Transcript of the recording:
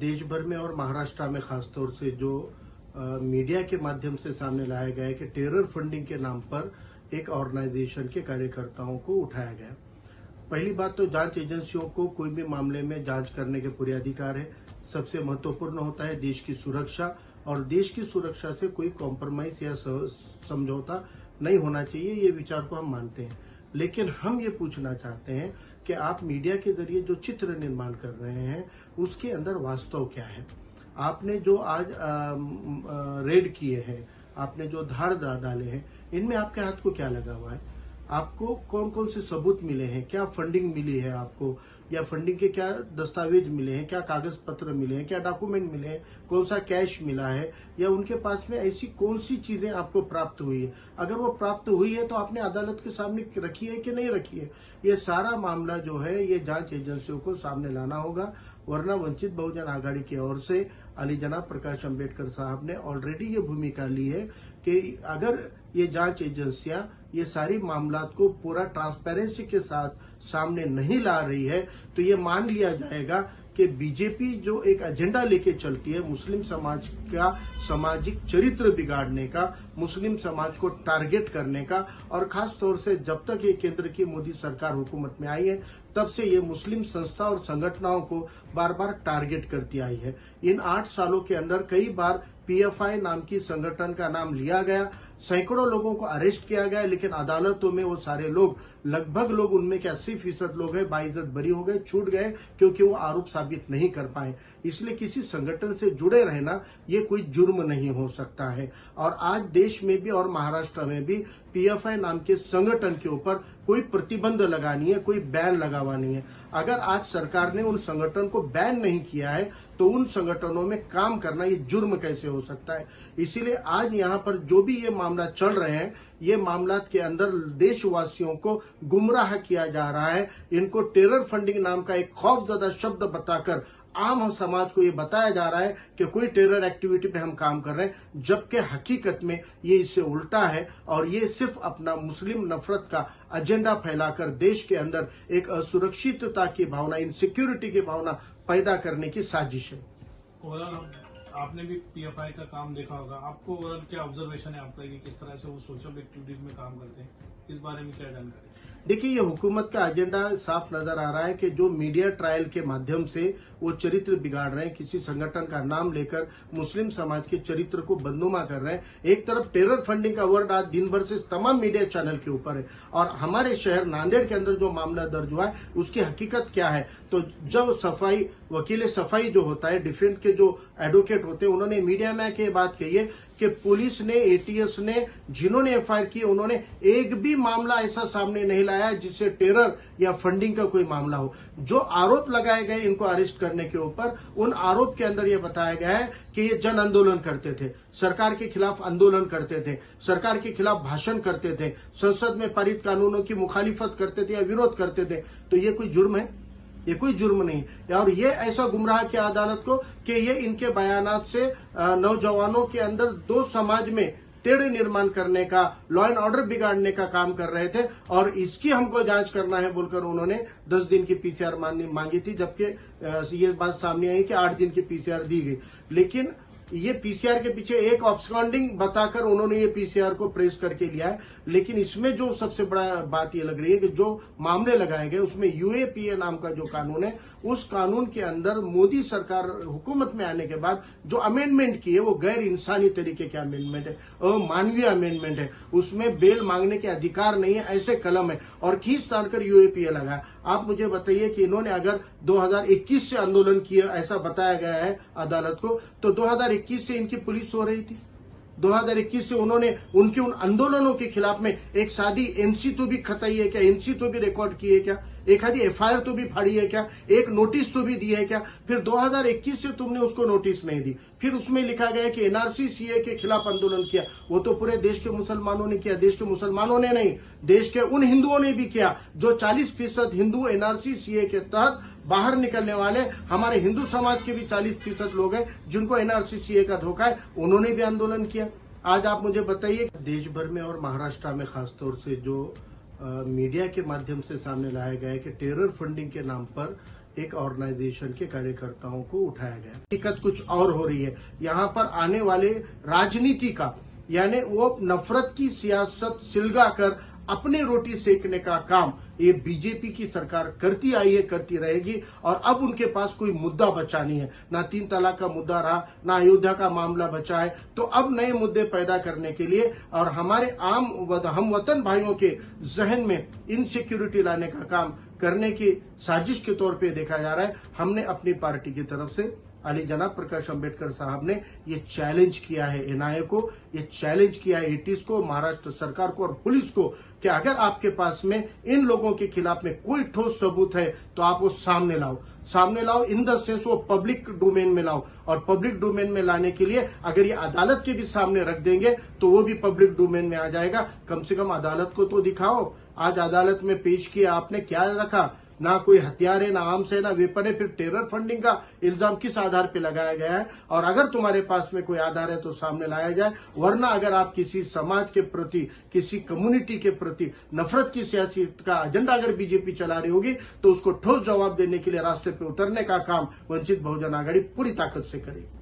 देश भर में और महाराष्ट्र में खासतौर से जो मीडिया के माध्यम से सामने लाया गया है कि टेरर फंडिंग के नाम पर एक ऑर्गेनाइजेशन के कार्यकर्ताओं को उठाया गया। पहली बात तो जांच एजेंसियों को कोई भी मामले में जांच करने के पूरे अधिकार है। सबसे महत्वपूर्ण होता है देश की सुरक्षा, और देश की सुरक्षा से कोई कॉम्प्रोमाइज या समझौता नहीं होना चाहिए, ये विचार को हम मानते हैं। लेकिन हम ये पूछना चाहते हैं कि आप मीडिया के जरिए जो चित्र निर्माण कर रहे हैं उसके अंदर वास्तव क्या है। आपने जो आज रेड किए हैं, आपने जो धाड़ डाले हैं, इनमें आपके हाथ को क्या लगा हुआ है? आपको कौन कौन से सबूत मिले हैं? क्या फंडिंग मिली है आपको, या फंडिंग के क्या दस्तावेज मिले हैं, क्या कागज पत्र मिले हैं, क्या डॉक्यूमेंट मिले हैं, कौन सा कैश मिला है, या उनके पास में ऐसी कौन सी चीजें आपको प्राप्त हुई है? अगर वो प्राप्त हुई है तो आपने अदालत के सामने रखी है कि नहीं रखी है? ये सारा मामला जो है ये जांच एजेंसियों को सामने लाना होगा, वरना वंचित बहुजन आघाड़ी की ओर से अली जनाब प्रकाश अंबेडकर साहब ने ऑलरेडी ये भूमिका ली है कि अगर ये जांच एजेंसियां ये सारी मामलात को पूरा ट्रांसपेरेंसी के साथ सामने नहीं ला रही है तो ये मान लिया जाएगा कि बीजेपी जो एक एजेंडा लेके चलती है मुस्लिम समाज का सामाजिक चरित्र बिगाड़ने का, मुस्लिम समाज को टारगेट करने का, और खास तौर से जब तक ये केंद्र की मोदी सरकार हुकूमत में आई है तब से ये मुस्लिम संस्था और संगठनों को बार बार टारगेट करती आई है। इन 8 सालों के अंदर कई बार पीएफआई नाम की संगठन का नाम लिया गया, सैकड़ों लोगों को अरेस्ट किया गया, लेकिन अदालतों में वो सारे लोग, लगभग लोग उनमें के 80% लोग हैं, बाइज्जत बरी हो गए, छूट गए, क्योंकि वो आरोप साबित नहीं कर पाए। इसलिए किसी संगठन से जुड़े रहना ये कोई जुर्म नहीं हो सकता है। और आज देश में भी और महाराष्ट्र में भी पीएफआई नाम के संगठन के ऊपर कोई प्रतिबंध लगानी है, कोई बैन लगावानी है। अगर आज सरकार ने उन संगठन को बैन नहीं किया है तो उन संगठनों में काम करना ये जुर्म कैसे हो सकता है? इसीलिए आज यहाँ पर जो भी ये मामला चल रहे हैं, ये मामलात के अंदर देशवासियों को गुमराह किया जा रहा है। इनको टेरर फंडिंग नाम का एक खौफजदा शब्द बताकर आम समाज को ये बताया जा रहा है कि कोई टेरर एक्टिविटी पे हम काम कर रहे हैं, जबकि हकीकत में ये इससे उल्टा है। और ये सिर्फ अपना मुस्लिम नफरत का एजेंडा फैलाकर देश के अंदर एक असुरक्षितता की भावना, इनसिक्योरिटी की भावना पैदा करने की साजिश है। ओवरऑल आपने भी पीएफआई का काम देखा होगा, आपको ओवरऑल क्या ऑब्जर्वेशन है आपका कि किस तरह से वो सोशल एक्टिविटीज में काम करते हैं, इस बारे में क्या जानकारी? देखिए, ये हुकूमत का एजेंडा साफ नजर आ रहा है कि जो मीडिया ट्रायल के माध्यम से वो चरित्र बिगाड़ रहे हैं, किसी संगठन का नाम लेकर मुस्लिम समाज के चरित्र को बदनुमा कर रहे हैं। एक तरफ टेरर फंडिंग का वर्ड आज दिन भर से तमाम मीडिया चैनल के ऊपर है, और हमारे शहर नांदेड़ के अंदर जो मामला दर्ज हुआ है उसकी हकीकत क्या है? तो जब सफाई वकील सफाई जो होता है, डिफेंस के जो एडवोकेट होते हैं, उन्होंने मीडिया में आके बात कही है कि पुलिस ने, एटीएस ने, जिन्होंने एफआईआर की, उन्होंने एक भी मामला ऐसा सामने नहीं लाया जिससे टेरर या फंडिंग का कोई मामला हो। जो आरोप लगाए गए इनको अरेस्ट करने के ऊपर, उन आरोप के अंदर यह बताया गया है कि ये जन आंदोलन करते थे, सरकार के खिलाफ आंदोलन करते थे, सरकार के खिलाफ भाषण करते थे, संसद में पारित कानूनों की मुखालिफत करते थे या विरोध करते थे। तो ये कोई जुर्म है? ये कोई जुर्म नहीं। और ये ऐसा गुमराह किया अदालत को कि ये इनके बयानात से नौजवानों के अंदर दो समाज में टेढ़े निर्माण करने का, लॉ एंड ऑर्डर बिगाड़ने का काम कर रहे थे, और इसकी हमको जांच करना है बोलकर उन्होंने 10 दिन की पीसीआर मांगी थी, जबकि ये बात सामने आई कि 8 दिन की पीसीआर दी गई। लेकिन ये पीसीआर के पीछे एक ऑब्सकॉन्डिंग बताकर उन्होंने ये पीसीआर को प्रेस करके लिया है। लेकिन इसमें जो सबसे बड़ा बात ये लग रही है कि जो मामले लगाए गए उसमें यूएपीए नाम का जो कानून है, उस कानून के अंदर मोदी सरकार हुकूमत में आने के बाद जो अमेंडमेंट की है वो गैर इंसानी तरीके के अमेंडमेंट है, अमानवीय अमेंडमेंट है। उसमें बेल मांगने के अधिकार नहीं है, ऐसे कलम है, और खींच तान कर यूएपीए लगा। आप मुझे बताइए कि इन्होंने अगर 2021 से आंदोलन किया, ऐसा बताया गया है अदालत को, तो 2021 से इनकी पुलिस हो रही थी। 2021 से उन्होंने उनके उन आंदोलनों के खिलाफ में एक सादी एनसी तो भी खताई है क्या? एनसी तो भी रिकॉर्ड की है क्या? एक आधी एफआईआर तो भी फाड़ी है क्या? एक नोटिस तो भी दी है क्या? फिर 2021 से तुमने उसको नोटिस नहीं दी। फिर उसमें लिखा गया कि एनआरसी सीए के खिलाफ आंदोलन किया। वो तो पूरे देश के मुसलमानों ने किया, देश के मुसलमानों ने नहीं, देश के उन हिंदुओं ने भी किया जो 40% हिंदू एनआरसी सीए के तहत बाहर निकलने वाले, हमारे हिंदू समाज के भी 40% लोग हैं जिनको एनआरसी सीए का धोखा है, उन्होंने भी आंदोलन किया। आज आप मुझे बताइए, देश भर में और महाराष्ट्र में खासतौर से जो मीडिया के माध्यम से सामने लाया गया है कि टेरर फंडिंग के नाम पर एक ऑर्गेनाइजेशन के कार्यकर्ताओं को उठाया गया। हकीकत कुछ और हो रही है। यहाँ पर आने वाले राजनीति का यानी वो नफरत की सियासत सिलगा कर अपनी रोटी सेकने का काम ये बीजेपी की सरकार करती आई है, करती रहेगी। और अब उनके पास कोई मुद्दा बचा नहीं है, ना 3 तलाक का मुद्दा रहा, ना अयोध्या का मामला बचा है। तो अब नए मुद्दे पैदा करने के लिए और हमारे हम वतन भाइयों के जहन में इनसिक्योरिटी लाने का काम करने की साजिश के तौर पे देखा जा रहा है। हमने अपनी पार्टी की तरफ से अली जनाब प्रकाश अंबेडकर साहब ने ये चैलेंज किया है एनआईए को, ये चैलेंज किया है एटीज को, महाराष्ट्र सरकार को और पुलिस को कि अगर आपके पास में इन लोगों के खिलाफ में कोई ठोस सबूत है तो आप वो सामने लाओ इन द सेंस वो पब्लिक डोमेन में लाओ। और पब्लिक डोमेन में लाने के लिए अगर ये अदालत के भी सामने रख देंगे तो वो भी पब्लिक डोमेन में आ जाएगा। कम से कम अदालत को तो दिखाओ, आज अदालत में पेश किया आपने, क्या रखा, ना कोई हथियार है, ना आर्म्स है, ना वेपन है, फिर टेरर फंडिंग का इल्जाम किस आधार पे लगाया गया है। और अगर तुम्हारे पास में कोई आधार है तो सामने लाया जाए, वरना अगर आप किसी समाज के प्रति, किसी कम्युनिटी के प्रति नफरत की सियासत का एजेंडा अगर बीजेपी चला रही होगी तो उसको ठोस जवाब देने के लिए रास्ते पे उतरने का काम वंचित बहुजन आघाड़ी पूरी ताकत से करेगी।